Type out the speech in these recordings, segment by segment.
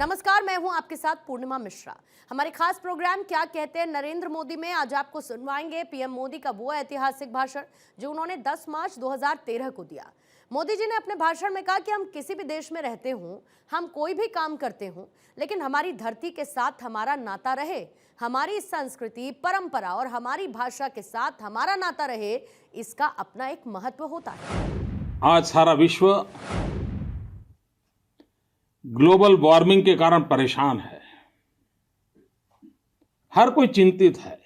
नमस्कार, मैं हूं आपके साथ पूर्णिमा मिश्रा। हमारे खास प्रोग्राम क्या कहते हैं नरेंद्र मोदी में आज आपको सुनवाएंगे पीएम मोदी का वो ऐतिहासिक भाषण जो उन्होंने 10 मार्च 2013 को दिया। मोदी जी ने अपने भाषण में कहा कि हम किसी भी देश में रहते हों, हम कोई भी काम करते हों, लेकिन हमारी धरती के साथ हमारा नाता रहे, हमारी संस्कृति, परंपरा और हमारी भाषा के साथ हमारा नाता रहे, इसका अपना एक महत्व होता है। आज सारा विश्व ग्लोबल वार्मिंग के कारण परेशान है। हर कोई चिंतित है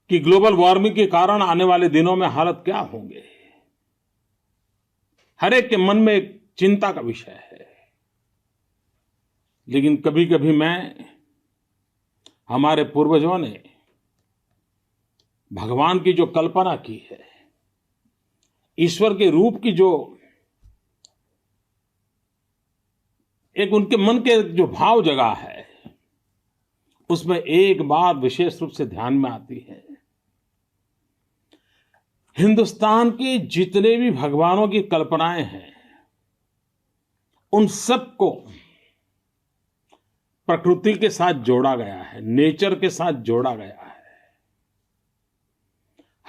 कि ग्लोबल वार्मिंग के कारण आने वाले दिनों में हालत क्या होंगे। हर एक के मन में एक चिंता का विषय है। लेकिन कभी-कभी हमारे पूर्वजों ने भगवान की जो कल्पना की है, ईश्वर के रूप की जो एक उनके मन के जो भाव जगा है, उसमें एक बात विशेष रूप से ध्यान में आती है। हिंदुस्तान के जितने भी भगवानों की कल्पनाएं हैं, उन सबको प्रकृति के साथ जोड़ा गया है, नेचर के साथ जोड़ा गया है।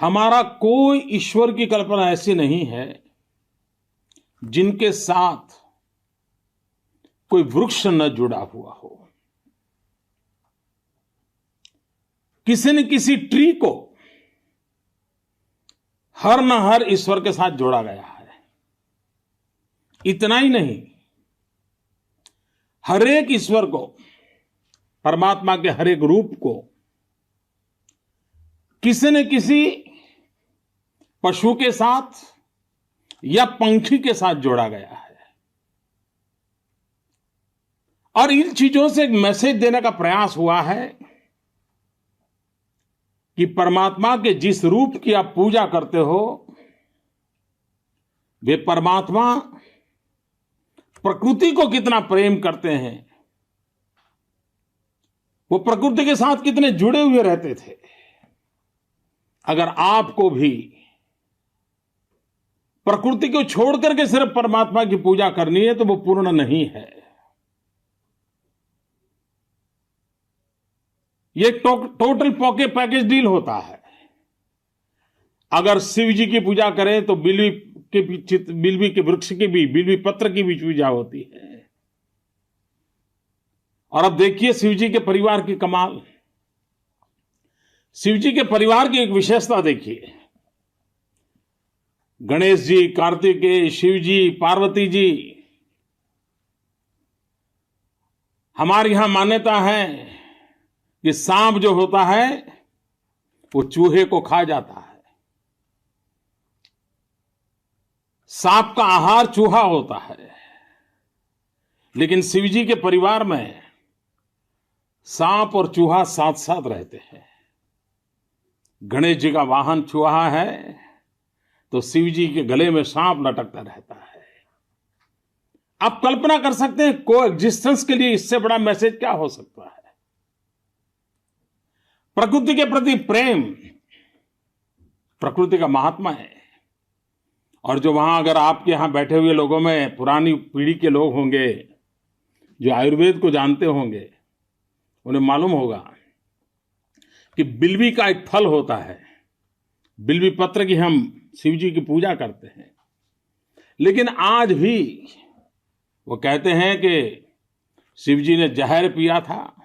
हमारा कोई ईश्वर की कल्पना ऐसी नहीं है जिनके साथ कोई वृक्ष न जुड़ा हुआ हो। किसी न किसी ट्री को हर न हर ईश्वर के साथ जोड़ा गया है। इतना ही नहीं, हर एक ईश्वर को, परमात्मा के हर एक रूप को किसी न किसी पशु के साथ या पंछी के साथ जोड़ा गया है। और इन चीजों से एक मैसेज देने का प्रयास हुआ है कि परमात्मा के जिस रूप की आप पूजा करते हो, वे परमात्मा प्रकृति को कितना प्रेम करते हैं, वो प्रकृति के साथ कितने जुड़े हुए रहते थे। अगर आपको भी प्रकृति को छोड़ करके सिर्फ परमात्मा की पूजा करनी है तो वो पूर्ण नहीं है। ये टोटल पैकेज डील होता है। अगर शिव जी की पूजा करें तो बिल्वी के वृक्ष की भी, बिल्वी पत्र की भी पूजा होती है। और अब देखिए शिव जी के परिवार की कमाल, शिव जी के परिवार की एक विशेषता देखिए। गणेश जी, कार्तिकेय, शिव जी, पार्वती जी। हमारे यहां मान्यता है कि सांप जो होता है वो चूहे को खा जाता है। सांप का आहार चूहा होता है। लेकिन शिव जी के परिवार में सांप और चूहा साथ साथ रहते हैं। गणेश जी का वाहन चूहा है तो शिव जी के गले में सांप लटकता रहता है। आप कल्पना कर सकते हैं को एग्जिस्टेंस के लिए इससे बड़ा मैसेज क्या हो सकता है। प्रकृति के प्रति प्रेम प्रकृति का महात्मा है। और जो वहां अगर आपके यहां बैठे हुए लोगों में पुरानी पीढ़ी के लोग होंगे जो आयुर्वेद को जानते होंगे, उन्हें मालूम होगा कि बिल्वी का एक फल होता है, बिल्वी पत्र की हम शिव जी की पूजा करते हैं। लेकिन आज भी वो कहते हैं कि शिव जी ने जहर पिया था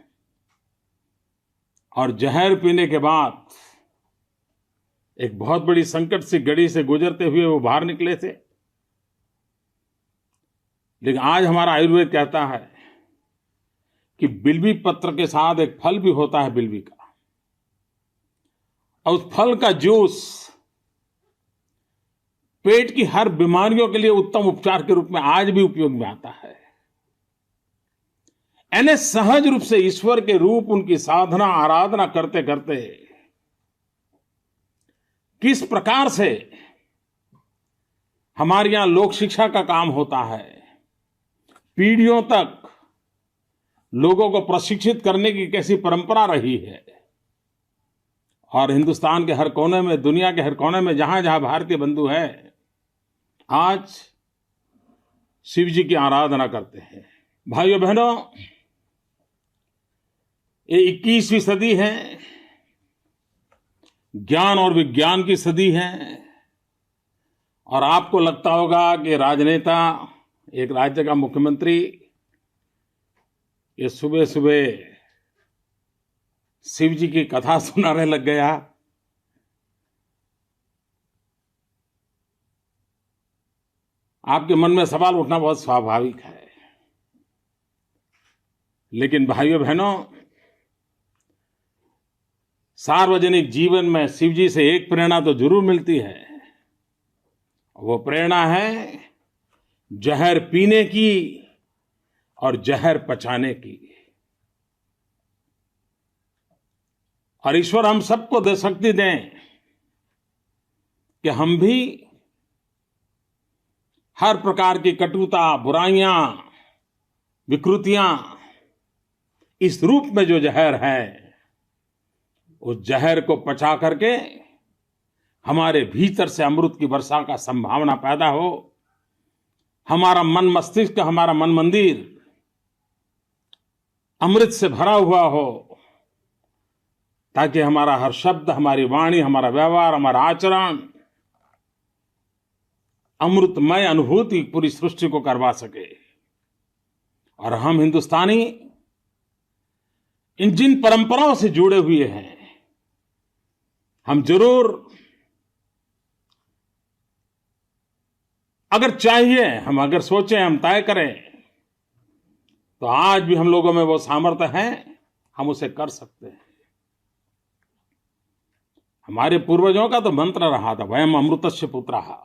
और जहर पीने के बाद एक बहुत बड़ी संकट से घड़ी से गुजरते हुए वो बाहर निकले थे। लेकिन आज हमारा आयुर्वेद कहता है कि बिल्वी पत्र के साथ एक फल भी होता है बिल्वी का, और उस फल का जूस पेट की हर बीमारियों के लिए उत्तम उपचार के रूप में आज भी उपयोग में आता है। यानी सहज रूप से ईश्वर के रूप उनकी साधना आराधना करते करते किस प्रकार से हमारे यहां लोक शिक्षा का काम होता है। पीढ़ियों तक लोगों को प्रशिक्षित करने की कैसी परंपरा रही है। और हिंदुस्तान के हर कोने में, दुनिया के हर कोने में जहां जहां भारतीय बंधु हैं, आज शिव जी की आराधना करते हैं। भाइयों बहनों, ये 21वीं सदी है, ज्ञान और विज्ञान की सदी है। और आपको लगता होगा कि राजनेता, एक राज्य का मुख्यमंत्री, ये सुबह सुबह शिव जी की कथा सुनाने लग गया। आपके मन में सवाल उठना बहुत स्वाभाविक है। लेकिन भाइयों बहनों, सार्वजनिक जीवन में शिव जी से एक प्रेरणा तो जरूर मिलती है। वो प्रेरणा है जहर पीने की और जहर पचाने की। और ईश्वर हम सबको दे शक्ति दें कि हम भी हर प्रकार की कटुता, बुराइयां, विकृतियां, इस रूप में जो जहर है, उस जहर को पचा करके हमारे भीतर से अमृत की वर्षा का संभावना पैदा हो। हमारा मन मस्तिष्क, हमारा मन मंदिर अमृत से भरा हुआ हो, ताकि हमारा हर शब्द, हमारी वाणी, हमारा व्यवहार, हमारा आचरण अमृतमय अनुभूति पूरी सृष्टि को करवा सके। और हम हिंदुस्तानी इन जिन परंपराओं से जुड़े हुए हैं, हम जरूर, अगर चाहिए, हम अगर सोचें, हम तय करें, तो आज भी हम लोगों में वो सामर्थ्य है, हम उसे कर सकते हैं। हमारे पूर्वजों का तो मंत्र रहा था, वयम अमृतस्य पुत्रः।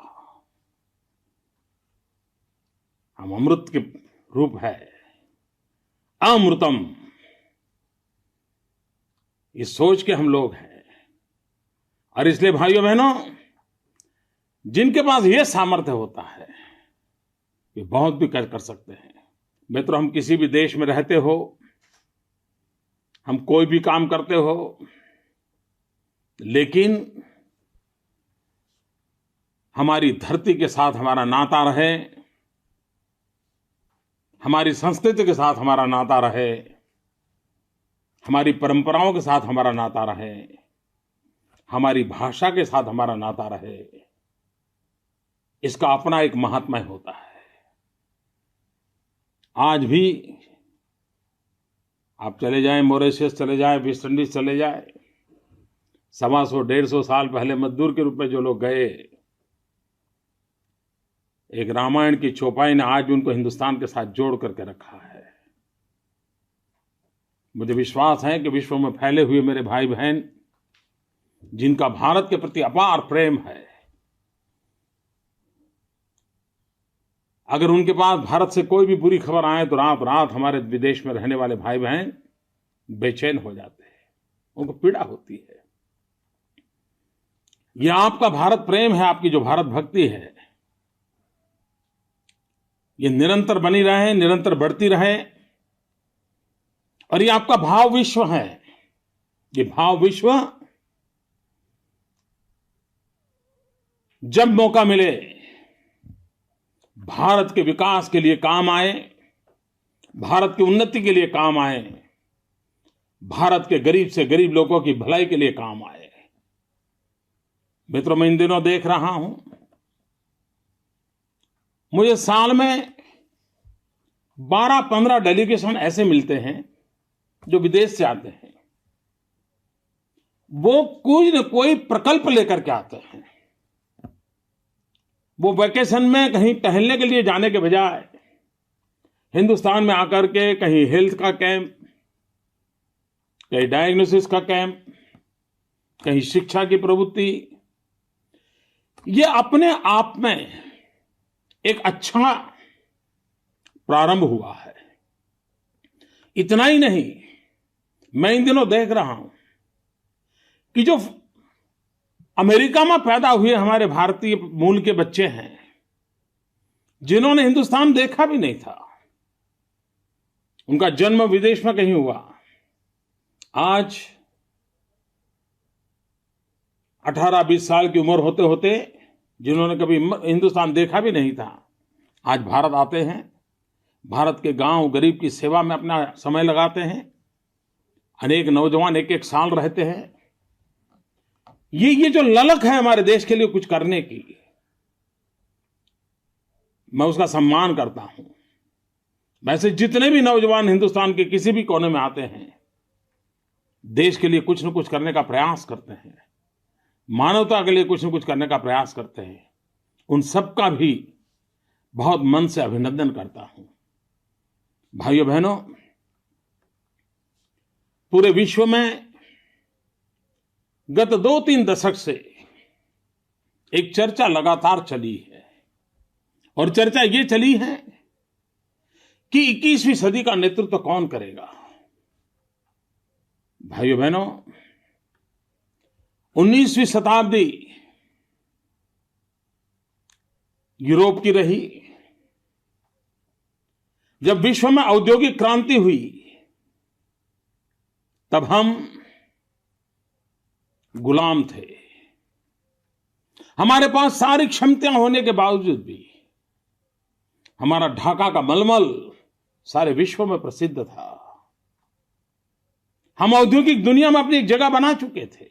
हम अमृत के रूप है, अमृतम, ये सोच के हम लोग हैं। और इसलिए भाइयों बहनों, जिनके पास ये सामर्थ्य होता है, ये बहुत भी कर सकते हैं। मित्रों, हम किसी भी देश में रहते हो, हम कोई भी काम करते हो, लेकिन हमारी धरती के साथ हमारा नाता रहे, हमारी संस्कृति के साथ हमारा नाता रहे, हमारी परंपराओं के साथ हमारा नाता रहे, हमारी भाषा के साथ हमारा नाता रहे, इसका अपना एक महात्म्य होता है। आज भी आप चले जाएं, मॉरिशस चले जाएं, वेस्ट इंडीज चले जाएं, 125-150 साल पहले मजदूर के रूप में जो लोग गए, एक रामायण की चौपाई ने आज भी उनको हिंदुस्तान के साथ जोड़ करके रखा है। मुझे विश्वास है कि विश्व में फैले हुए मेरे भाई बहन, जिनका भारत के प्रति अपार प्रेम है, अगर उनके पास भारत से कोई भी बुरी खबर आए तो रात रात हमारे विदेश में रहने वाले भाई बहन बेचैन हो जाते हैं, उनको पीड़ा होती है। यह आपका भारत प्रेम है, आपकी जो भारत भक्ति है, ये निरंतर बनी रहे, निरंतर बढ़ती रहे। और ये आपका भाव विश्व है। ये भाव विश्व जब मौका मिले भारत के विकास के लिए काम आए, भारत की उन्नति के लिए काम आए, भारत के गरीब से गरीब लोगों की भलाई के लिए काम आए। मित्रों, मैं इन दिनों देख रहा हूं, मुझे साल में 12-15 डेलीगेशन ऐसे मिलते हैं जो विदेश से आते हैं। वो कोई न कोई प्रकल्प लेकर के आते हैं। वो वैकेशन में कहीं टहलने के लिए जाने के बजाय हिंदुस्तान में आकर के कहीं हेल्थ का कैंप, कहीं डायग्नोसिस का कैंप, कहीं शिक्षा की प्रवृत्ति, ये अपने आप में एक अच्छा प्रारंभ हुआ है। इतना ही नहीं, मैं इन दिनों देख रहा हूं कि जो अमेरिका में पैदा हुए हमारे भारतीय मूल के बच्चे हैं, जिन्होंने हिंदुस्तान देखा भी नहीं था, उनका जन्म विदेश में कहीं हुआ, आज 18-20 साल की उम्र होते होते, जिन्होंने कभी हिंदुस्तान देखा भी नहीं था, आज भारत आते हैं, भारत के गांव गरीब की सेवा में अपना समय लगाते हैं। अनेक नौजवान एक एक साल रहते हैं। ये जो ललक है हमारे देश के लिए कुछ करने की, मैं उसका सम्मान करता हूं। वैसे जितने भी नौजवान हिंदुस्तान के किसी भी कोने में आते हैं, देश के लिए कुछ न कुछ करने का प्रयास करते हैं, मानवता के लिए कुछ न कुछ करने का प्रयास करते हैं, उन सबका भी बहुत मन से अभिनंदन करता हूं। भाइयों बहनों, पूरे विश्व में गत 2-3 दशक से एक चर्चा लगातार चली है, और चर्चा ये चली है कि 21वीं सदी का नेतृत्व कौन करेगा। भाइयों बहनों, 19वीं शताब्दी यूरोप की रही, जब विश्व में औद्योगिक क्रांति हुई, तब हम गुलाम थे। हमारे पास सारी क्षमताएं होने के बावजूद भी हमारा ढाका का मलमल सारे विश्व में प्रसिद्ध था। हम औद्योगिक दुनिया में अपनी एक जगह बना चुके थे,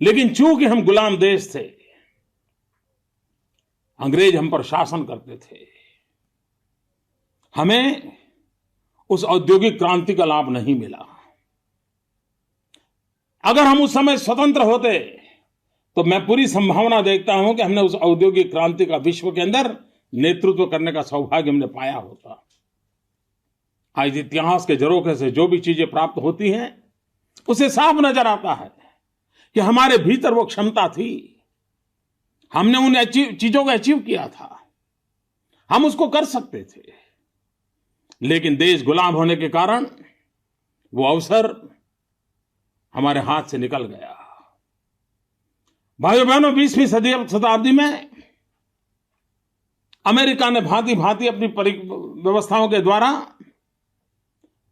लेकिन चूंकि हम गुलाम देश थे, अंग्रेज हम पर शासन करते थे, हमें उस औद्योगिक क्रांति का लाभ नहीं मिला। अगर हम उस समय स्वतंत्र होते तो मैं पूरी संभावना देखता हूं कि हमने उस औद्योगिक क्रांति का विश्व के अंदर नेतृत्व करने का सौभाग्य हमने पाया होता। आज इतिहास के झरोखे से जो भी चीजें प्राप्त होती हैं, उसे साफ नजर आता है कि हमारे भीतर वो क्षमता थी, हमने उन चीजों को अचीव किया था, हम उसको कर सकते थे। लेकिन देश गुलाम होने के कारण वो अवसर हमारे हाथ से निकल गया। भाइयों बहनों, 20वीं शताब्दी में अमेरिका ने भांति भांति अपनी व्यवस्थाओं के द्वारा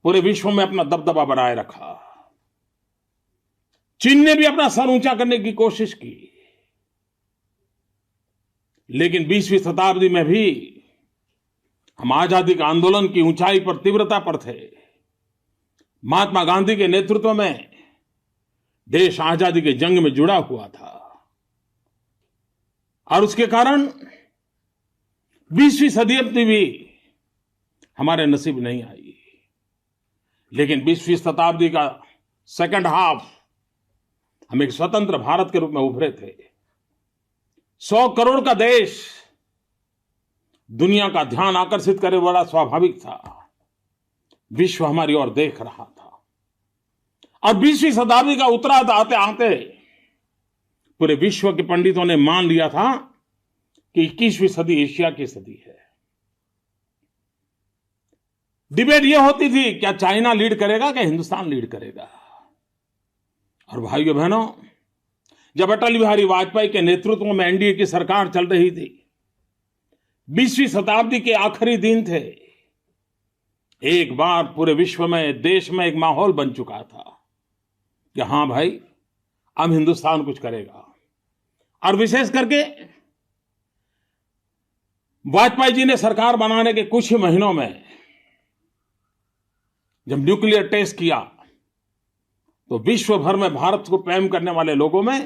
पूरे विश्व में अपना दबदबा बनाए रखा। चीन ने भी अपना सर ऊंचा करने की कोशिश की, लेकिन 20वीं शताब्दी में भी हम आजादी के आंदोलन की ऊंचाई पर, तीव्रता पर थे। महात्मा गांधी के नेतृत्व में देश आजादी के जंग में जुड़ा हुआ था, और उसके कारण 20वीं शताब्दी भी हमारे नसीब नहीं आई। लेकिन 20वीं शताब्दी का सेकंड हाफ हम एक स्वतंत्र भारत के रूप में उभरे थे। 100 करोड़ का देश, दुनिया का ध्यान आकर्षित करे बड़ा स्वाभाविक था। विश्व हमारी ओर देख रहा था, और 20वीं शताब्दी का उत्तरार्ध आते आते पूरे विश्व के पंडितों ने मान लिया था कि 21वीं सदी एशिया की सदी है। डिबेट यह होती थी, क्या चाइना लीड करेगा, क्या हिंदुस्तान लीड करेगा। और भाइयों बहनों, जब अटल बिहारी वाजपेयी के नेतृत्व में एनडीए की सरकार चल रही थी, 20वीं शताब्दी के आखिरी दिन थे, एक बार पूरे विश्व में, देश में एक माहौल बन चुका था कि हां भाई, अब हिंदुस्तान कुछ करेगा। और विशेष करके वाजपेयी जी ने सरकार बनाने के कुछ ही महीनों में जब न्यूक्लियर टेस्ट किया, तो विश्व भर में भारत को प्रेम करने वाले लोगों में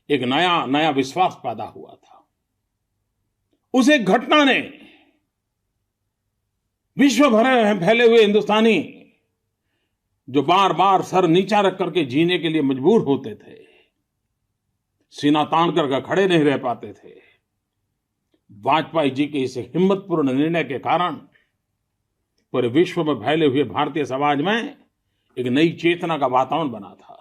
एक नया विश्वास पैदा हुआ था। उस एक घटना ने विश्व भर में फैले हुए हिंदुस्तानी, जो बार बार सर नीचा रख करके जीने के लिए मजबूर होते थे, सीना तान कर खड़े नहीं रह पाते थे, वाजपेयी जी के इस हिम्मतपूर्ण निर्णय के कारण पूरे विश्व में फैले हुए भारतीय समाज में एक नई चेतना का वातावरण बना था।